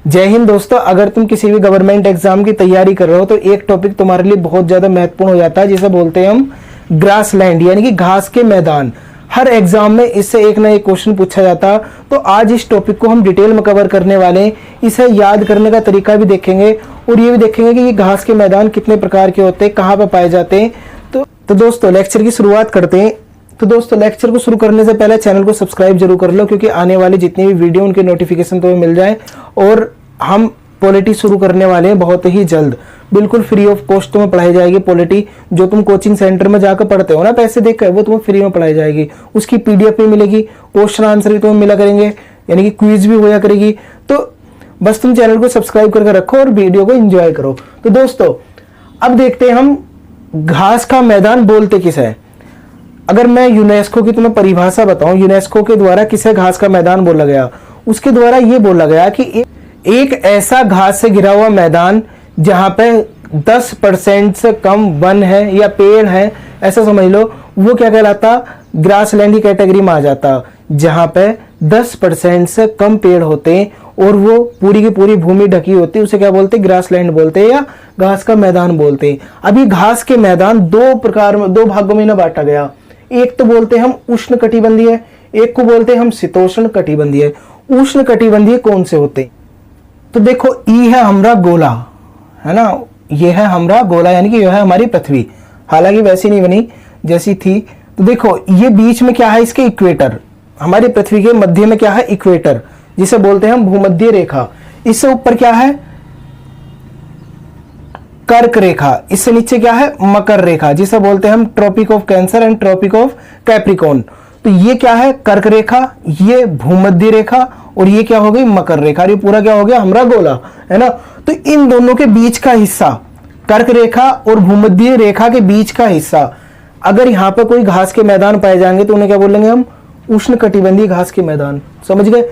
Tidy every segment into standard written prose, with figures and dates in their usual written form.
जय हिंद दोस्तों। अगर तुम किसी भी गवर्नमेंट एग्जाम की तैयारी कर रहे हो तो एक टॉपिक तुम्हारे लिए बहुत ज्यादा महत्वपूर्ण हो जाता है, जिसे बोलते हैं हम ग्रास लैंड, यानी कि घास के मैदान। हर एग्जाम में इससे एक ना एक क्वेश्चन पूछा जाता। तो आज इस टॉपिक को हम डिटेल में कवर करने वाले हैं। इसे याद करने का तरीका भी देखेंगे और ये भी देखेंगे कि ये घास के मैदान कितने प्रकार के होते हैं, कहाँ पर पाए जाते हैं। तो दोस्तों लेक्चर की शुरुआत करते हैं। तो दोस्तों लेक्चर को शुरू करने से पहले चैनल को सब्सक्राइब जरूर कर लो, क्योंकि आने वाली जितनी भी वीडियो उनके नोटिफिकेशन तुम्हें मिल जाए। और हम पॉलिटी शुरू करने वाले हैं बहुत ही जल्द, बिल्कुल फ्री ऑफ कॉस्ट तुम्हें पढ़ाई जाएगी। पॉलिटी जो तुम कोचिंग सेंटर में जाकर पढ़ते हो ना पैसे देकर, वो तुम्हें फ्री में पढ़ाई जाएगी। उसकी पीडीएफ भी मिलेगी, क्वेश्चन आंसर भी तुम्हें मिला करेंगे, यानी कि क्विज भी होया करेगी। तो बस तुम चैनल को सब्सक्राइब करके रखो और वीडियो को एंजॉय करो। तो दोस्तों अब देखते हैं हम घास का मैदान बोलते किसे है। अगर मैं यूनेस्को की तुम्हें परिभाषा बताऊं, यूनेस्को के द्वारा किसे घास का मैदान बोला गया, उसके द्वारा यह बोला गया कि एक ऐसा घास से घिरा हुआ मैदान जहां पे 10% से कम वन है या पेड़ है, ऐसा समझ लो, वो क्या कहलाता, ग्रासलैंड की कैटेगरी में आ जाता। जहां पे 10% से कम पेड़ होते और वो पूरी की पूरी भूमि ढकी होती, उसे क्या बोलते, ग्रासलैंड बोलते हैं या घास का मैदान बोलते हैं। अभी घास के मैदान दो भागों में ना बांटा गया। एक तो बोलते हैं हम उष्ण कटिबंधीय, एक को बोलते हैं हम शीतोष्ण कटिबंधीय। उष्ण कटिबंधीय कौन से होते, तो देखो ई है हमारा गोला, है ना, ये है हमारा गोला, यानी कि यह है हमारी पृथ्वी। हालांकि वैसी नहीं बनी जैसी थी। तो देखो ये बीच में क्या है, इसके इक्वेटर, हमारी पृथ्वी के मध्य में क्या है, इक्वेटर, जिसे बोलते हैं हम भूमध्य रेखा। इससे ऊपर क्या है, कर्क रेखा। इससे नीचे क्या है, मकर रेखा, जिसे बोलते हैं हम Tropic of Cancer and Tropic of Capricorn. तो ये क्या है, कर्क रेखा, ये भूमध्य रेखा, और ये क्या हो गई, मकर रेखा। ये पूरा क्या हो गया, हमारा गोला, है ना। तो इन दोनों के बीच का हिस्सा, कर्क रेखा और भूमध्य रेखा के बीच का हिस्सा, अगर यहां पर कोई घास के मैदान पाए जाएंगे तो उन्हें क्या बोलेंगे हम, उष्ण कटिबंधीय घास के मैदान। समझ गए।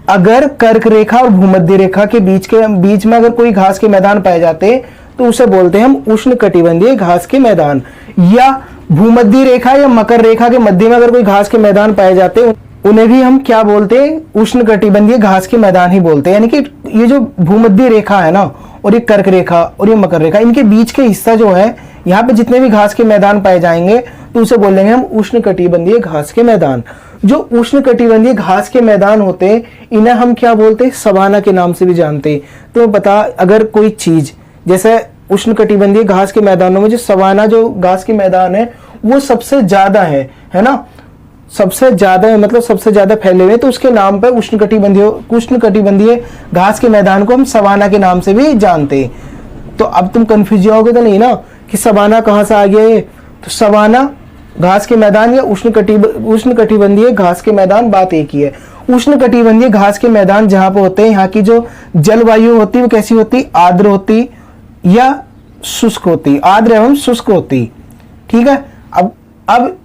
अगर कर्क रेखा और भूमध्य रेखा के बीच में अगर कोई घास के मैदान पाए जाते तो उसे बोलते हैं हम उष्ण कटिबंधीय घास के मैदान। या भूमध्य रेखा या मकर रेखा के मध्य में अगर कोई घास के मैदान पाए जाते उन्हें भी हम क्या बोलते हैं, उष्ण कटिबंधीय घास के मैदान ही बोलते हैं। यानी कि ये जो भूमध्य रेखा है ना, और ये कर्क रेखा और ये मकर रेखा, इनके बीच के हिस्सा जो है, यहाँ पे जितने भी घास के मैदान पाए जाएंगे तो उसे बोलेंगे हम उष्ण कटिबंधीय घास के मैदान। जो उष्ण कटिबंधीय घास के मैदान होते हैं इन्हें हम क्या बोलते हैं, सवाना के नाम से भी जानते हैं। तो पता, अगर कोई चीज जैसे उष्ण कटिबंधीय घास के मैदानों में जो सवाना जो घास के मैदान है वो सबसे ज्यादा है ना, सबसे ज्यादा है, मतलब सबसे ज्यादा फैले हुए, तो उसके नाम पर उष्ण कटिबंधीय घास के मैदान को हम सवाना के नाम से भी जानते हैं। तो अब तुम कंफ्यूज होगे तो नहीं ना कि सवाना कहां से आ गया है। तो सवाना घास के मैदान या उष्ण कटिबंधीय घास के मैदान, बात एक ही है। उष्ण कटिबंधीय घास के मैदान जहां पर होते हैं, यहाँ की जो जलवायु होती है वो कैसी होती, आर्द्र होती या शुष्क होती, आर्द्र एवं शुष्क होती। ठीक है। अब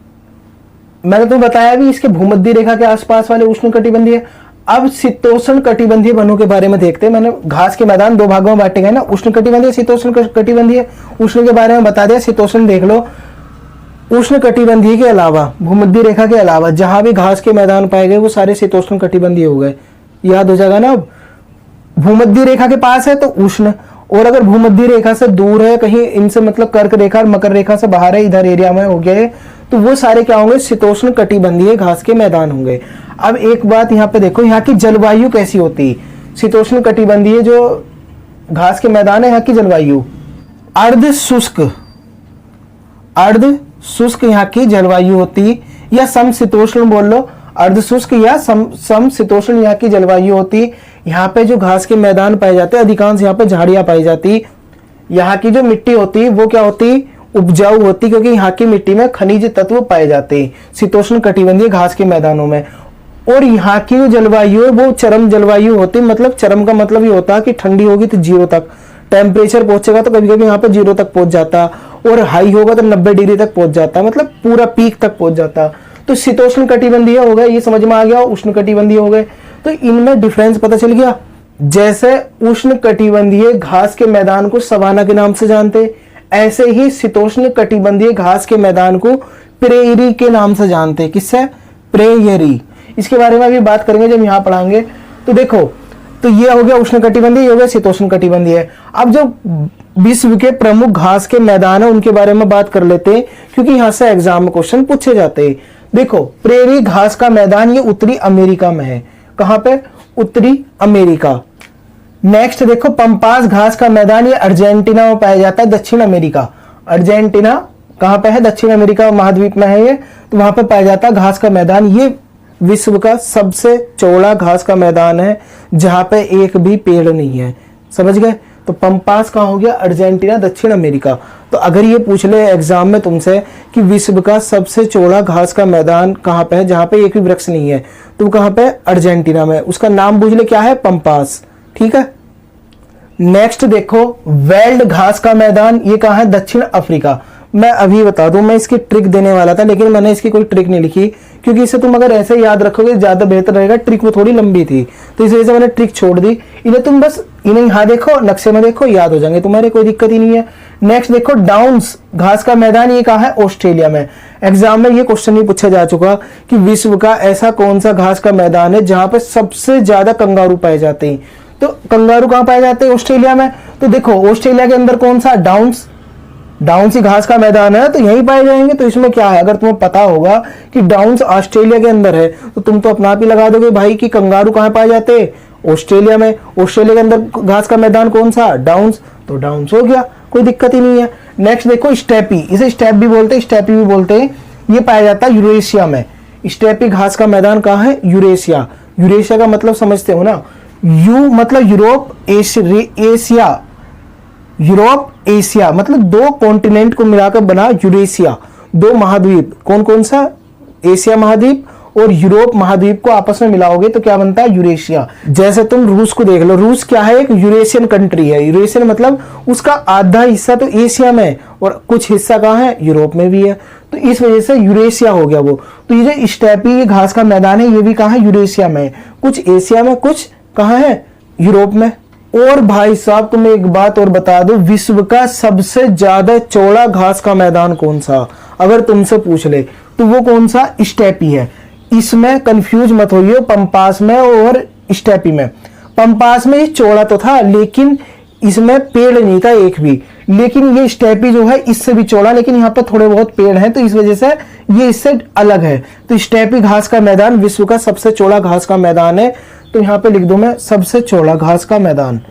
मैंने तुम्हें बताया भी इसके भूमध्य रेखा के आसपास वाले उष्ण कटिबंधीय। अब शीतोष्ण कटिबंधीय वनों के बारे में देखते हैं। मैंने घास के मैदान दो भागों में बांटे गए ना, उष्ण कटिबंधीय, शीतोष्ण कटिबंधीय। उष्ण के बारे में बता दिया, शीतोष्ण देख लो। उष्ण कटिबंधीय के अलावा, भूमध्य रेखा के अलावा जहां भी घास के मैदान पाए गए वो सारे शीतोष्ण कटिबंधीय हो गए। याद हो जाएगा ना। अब भूमध्य रेखा के पास है तो उष्ण, और अगर भूमध्य रेखा से दूर है कहीं, इनसे मतलब कर्क रेखा और मकर रेखा से बाहर है, इधर एरिया में हो गए, तो वो सारे क्या होंगे, शीतोष्ण कटिबंधीय घास के मैदान होंगे। अब एक बात यहाँ पे देखो, यहाँ की जलवायु कैसी होती, शीतोष्ण कटिबंधीय जो घास के मैदान है, यहाँ की जलवायु अर्ध शुष्क यहाँ की जलवायु होती, या समशीतोष्ण बोल लो, अर्ध शुष्क या समशीतोष्ण यहाँ की जलवायु होती। यहाँ पे जो घास के मैदान पाए जाते हैं अधिकांश यहाँ पे झाड़ियां पाई जाती। यहाँ की जो मिट्टी होती वो क्या होती, उपजाऊ होती, क्योंकि यहाँ की मिट्टी में खनिज तत्व पाए जाते हैं शीतोष्ण कटिबंधीय घास के मैदानों में। और यहाँ की जो जलवायु है वो चरम जलवायु होती, मतलब चरम का मतलब ये होता है कि ठंडी होगी तो 0 तक टेम्परेचर पहुंचेगा, तो कभी कभी यहाँ पे 0 तक पहुंच जाता, और हाई होगा तो 90 डिग्री तक पहुंच जाता, मतलब पूरा पीक तक पहुंच जाता। तो शीतोष्ण कटिबंधीय हो गए, ये समझ में आ गया, उष्ण कटिबंधीय हो गए। तो इनमें डिफरेंस पता चल गया। जैसे उष्ण कटिबंधीय घास के मैदान को सवाना के नाम से जानते, ऐसे ही शीतोष्ण कटिबंधीय घास के मैदान को प्रेयरी के नाम से जानते। किससे, प्रेयरी। इसके बारे में अभी बात करेंगे जब यहां पढ़ाएंगे। तो देखो तो ये हो गया उष्णकटिबंधीय, ये हो गया शीतोष्णकटिबंधीय। अब जो विश्व के प्रमुख घास के मैदान है उनके बारे में बात कर लेते हैं, क्योंकि यहां से एग्जाम में क्वेश्चन पूछे जाते हैं। देखो, प्रेरी घास का मैदान ये उत्तरी अमेरिका में है। कहां पे? उत्तरी अमेरिका। नेक्स्ट देखो, पंपास घास का मैदान ये अर्जेंटीना में पाया जाता है, दक्षिण अमेरिका। अर्जेंटीना कहां पे है? दक्षिण अमेरिका महाद्वीप में है ये, तो वहां पे पाया जाता है घास का मैदान। ये विश्व का सबसे चौड़ा घास का मैदान है जहां पे एक भी पेड़ नहीं है। समझ गए? तो पंपास कहां हो गया? अर्जेंटीना, दक्षिण अमेरिका। तो अगर ये पूछ ले एग्जाम में तुमसे कि विश्व का सबसे चौड़ा घास का मैदान कहां पे है जहां पे एक भी वृक्ष नहीं है, तो कहां पे? अर्जेंटीना में। उसका नाम पूछ ले, क्या है? पंपास। ठीक है। नेक्स्ट देखो, वेल्ड घास का मैदान ये कहां है? दक्षिण अफ्रीका। मैं अभी बता दूं, मैं इसकी ट्रिक देने वाला था लेकिन मैंने इसकी कोई ट्रिक नहीं लिखी, क्योंकि इसे तुम अगर ऐसे याद रखोगे ज्यादा बेहतर रहेगा। ट्रिक वो थोड़ी लंबी थी, तो इस वजह से मैंने ट्रिक छोड़ दी। इन्हें तुम बस इन्हें यहां देखो, नक्शे में देखो, याद हो जाएंगे तुम्हारे, कोई दिक्कत ही नहीं है। नेक्स्ट देखो, डाउन्स घास का मैदान ये कहां है? ऑस्ट्रेलिया में। एग्जाम में ये क्वेश्चन नहीं पूछा जा चुका कि विश्व का ऐसा कौन सा घास का मैदान है जहां पर सबसे ज्यादा कंगारू पाए जाते हैं। तो कंगारू कहां पाए जाते हैं? ऑस्ट्रेलिया में। तो देखो, ऑस्ट्रेलिया के अंदर कौन सा? डाउन्स। डाउन्स ही घास का मैदान है, तो यहीं पाए जाएंगे। तो इसमें क्या है, अगर तुम्हें पता होगा कि डाउन्स ऑस्ट्रेलिया के अंदर है, तो तुम तो अपना आप ही लगा दोगे भाई कि कंगारू कहां पाए जाते हैं? ऑस्ट्रेलिया में। ऑस्ट्रेलिया के अंदर घास का मैदान कौन सा? डाउन्स। तो डाउन्स हो गया, कोई दिक्कत ही नहीं है। नेक्स्ट देखो, स्टेपी। इसे स्टेप भी बोलते हैं, स्टेपी भी बोलते हैं। ये पाया जाता है यूरेशिया में। स्टेपी घास का मैदान कहां है? यूरेशिया। यूरेशिया का मतलब समझते हो ना? यू मतलब यूरोप, एशिया, यूरोप एशिया, मतलब दो कॉन्टिनेंट को मिलाकर बना यूरेशिया। दो महाद्वीप, कौन कौन सा? एशिया महाद्वीप और यूरोप महाद्वीप को आपस में मिलाओगे तो क्या बनता है? यूरेशिया। जैसे तुम रूस को देख लो, रूस क्या है? एक यूरेशियन कंट्री है। यूरेशियन मतलब उसका आधा हिस्सा तो एशिया में और कुछ हिस्सा कहां है? यूरोप में भी है। तो इस वजह से यूरेशिया हो गया वो। तो ये जो स्टेपी घास का मैदान है ये भी कहां है? यूरेशिया में। कुछ एशिया में, कुछ कहां है? यूरोप में। और भाई साहब, तुम्हें एक बात और बता दो, विश्व का सबसे ज्यादा चौड़ा घास का मैदान कौन सा अगर तुमसे पूछ ले तो वो कौन सा? स्टेपी है। इसमें कंफ्यूज मत होइए पंपास में और स्टेपी में। पंपास में ये चौड़ा तो था लेकिन इसमें पेड़ नहीं था एक भी, लेकिन ये स्टेपी जो है इससे भी चौड़ा, लेकिन यहाँ पर थोड़े बहुत पेड़ हैं, तो इस वजह से ये इससे अलग है। तो स्टेपी घास का मैदान विश्व का सबसे चौड़ा घास का मैदान है। तो यहाँ पे लिख दो मैं, सबसे चौड़ा घास का मैदान।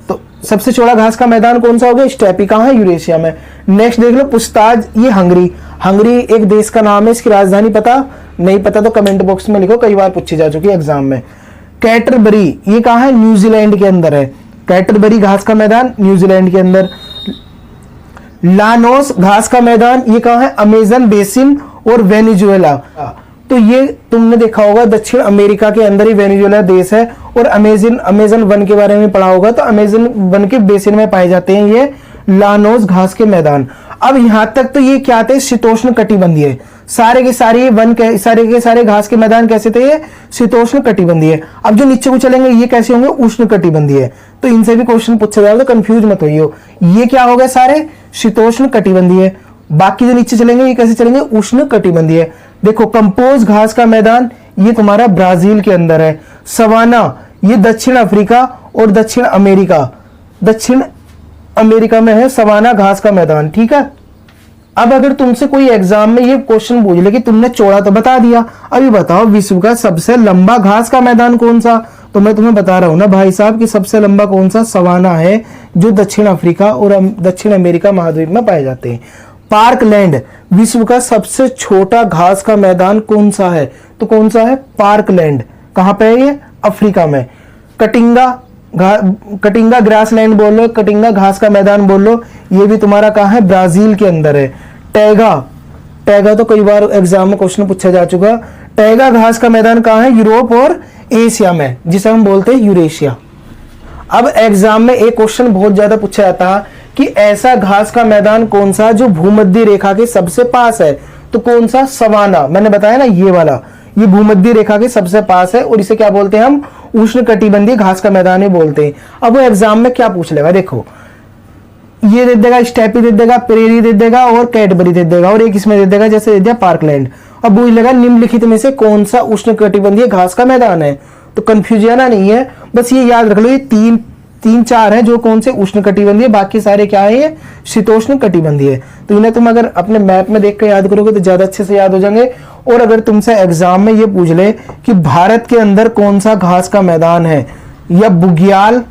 तो सबसे चौड़ा घास का मैदान कौन सा हो गया? स्टेपी। कहां है? यूरेशिया में। नेक्स्ट देख लो, पुस्ताज, ये हंगरी। हंगरी एक देश का नाम है, इसकी राजधानी पता नहीं? पता तो कमेंट बॉक्स में लिखो, कई बार पूछी जा चुकी है एग्जाम में। कैटरबरी ये कहां है? न्यूजीलैंड के अंदर है। कैटरबरी घास का मैदान न्यूजीलैंड के अंदर। लानोस घास का मैदान ये कहां है? अमेजन बेसिन और वेनेजुएला। तो ये तुमने देखा होगा दक्षिण अमेरिका के अंदर ही वेनेजुएला देश है, और अमेजन वन के बारे में पढ़ा होगा, तो अमेजन वन के बेसिन में पाए जाते हैं ये लानोस घास के मैदान। अब यहां तक तो ये क्या थे? शीतोष्ण कटिबंधीय। सारे के सारे घास के मैदान कैसे थे? ये शीतोष्ण कटिबंधीय। अब जो नीचे को चलेंगे ये कैसे होंगे? उष्ण कटिबंधीय। तो इनसे भी क्वेश्चन पूछा जाएगा, तो कंफ्यूज मत होइए। ये क्या हो गए? सारे शीतोष्ण कटिबंधीय। बाकी जो नीचे चलेंगे ये कैसे चलेंगे? उष्ण कटिबंधीय। देखो, कंपोज घास का मैदान ये तुम्हारा ब्राजील के अंदर है। सवाना ये दक्षिण अफ्रीका और दक्षिण अमेरिका में है सवाना घास का मैदान। ठीक है। अब अगर तुमसे कोई एग्जाम में ये क्वेश्चन पूछ ले कि तुमने चौड़ा तो बता दिया, अभी बताओ विश्व का सबसे लंबा घास का मैदान कौन सा? तो मैं तुम्हें बता रहा हूं ना भाई साहब कि सबसे लंबा कौन सा? सवाना है, जो दक्षिण अफ्रीका और दक्षिण अमेरिका महाद्वीप में पाए जाते हैं। पार्कलैंड विश्व का सबसे छोटा घास का मैदान कौन सा है? तो कौन सा है? पार्कलैंड। कहां पे है ये? अफ्रीका में। कटिंगा ग्रासलैंड बोल लो, कटिंगा घास का मैदान बोल लो, ये भी तुम्हारा कहां है? ब्राजील के अंदर है। टैगा तो कई बार एग्जाम में क्वेश्चन पूछा जा चुका। टैगा घास का मैदान कहां है? यूरोप और एशिया में, जिसे हम बोलते हैं यूरेशिया। अब एग्जाम में एक क्वेश्चन बहुत ज्यादा पूछा जाता है कि ऐसा घास का मैदान कौन सा जो भूमध्य रेखा के सबसे पास है? तो कौन सा? सवाना। मैंने बताया ना, ये वाला, ये भूमध्य रेखा के सबसे पास है और इसे क्या बोलते हैं हम? उष्ण कटिबंधीय घास का मैदान ही बोलते हैं। अब वो एग्जाम में क्या पूछ लेगा? देखो, ये दे देगा, स्टेपी दे देगा, प्रेरी दे देगा और कैडबरी दे देगा, और एक इसमें दे देगा जैसे दे दिया पार्कलैंड। अब पूछ लेगा निम्नलिखित में से कौन सा उष्ण कटिबंधीय घास का मैदान है? तो कंफ्यूजन नहीं है, बस ये याद रख लो, ये तीन चार हैं जो कौन से उष्णकटिबंधीय, बाकी सारे क्या है, ये शीतोष्ण कटिबंधीय। तो इन्हें तुम अगर अपने मैप में देख कर याद करोगे तो ज्यादा अच्छे से याद हो जाएंगे। और अगर तुमसे एग्जाम में ये पूछ ले कि भारत के अंदर कौन सा घास का मैदान है, या बुग्याल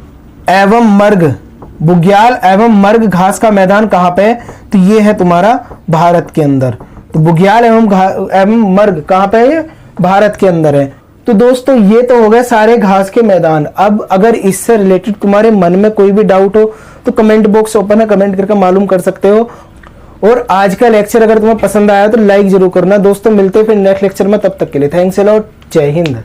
एवं मर्ग घास का मैदान कहाँ पे है, तो ये है तुम्हारा भारत के अंदर। तो बुग्याल एवं मर्ग कहाँ पे है, भारत के अंदर है। तो दोस्तों ये तो हो गए सारे घास के मैदान। अब अगर इससे रिलेटेड तुम्हारे मन में कोई भी डाउट हो तो कमेंट बॉक्स ओपन है, कमेंट करके मालूम कर सकते हो। और आज का लेक्चर अगर तुम्हें पसंद आया तो लाइक जरूर करना दोस्तों। मिलते हैं फिर नेक्स्ट लेक्चर में, तब तक के लिए थैंक्स अ लॉट, जय हिंद।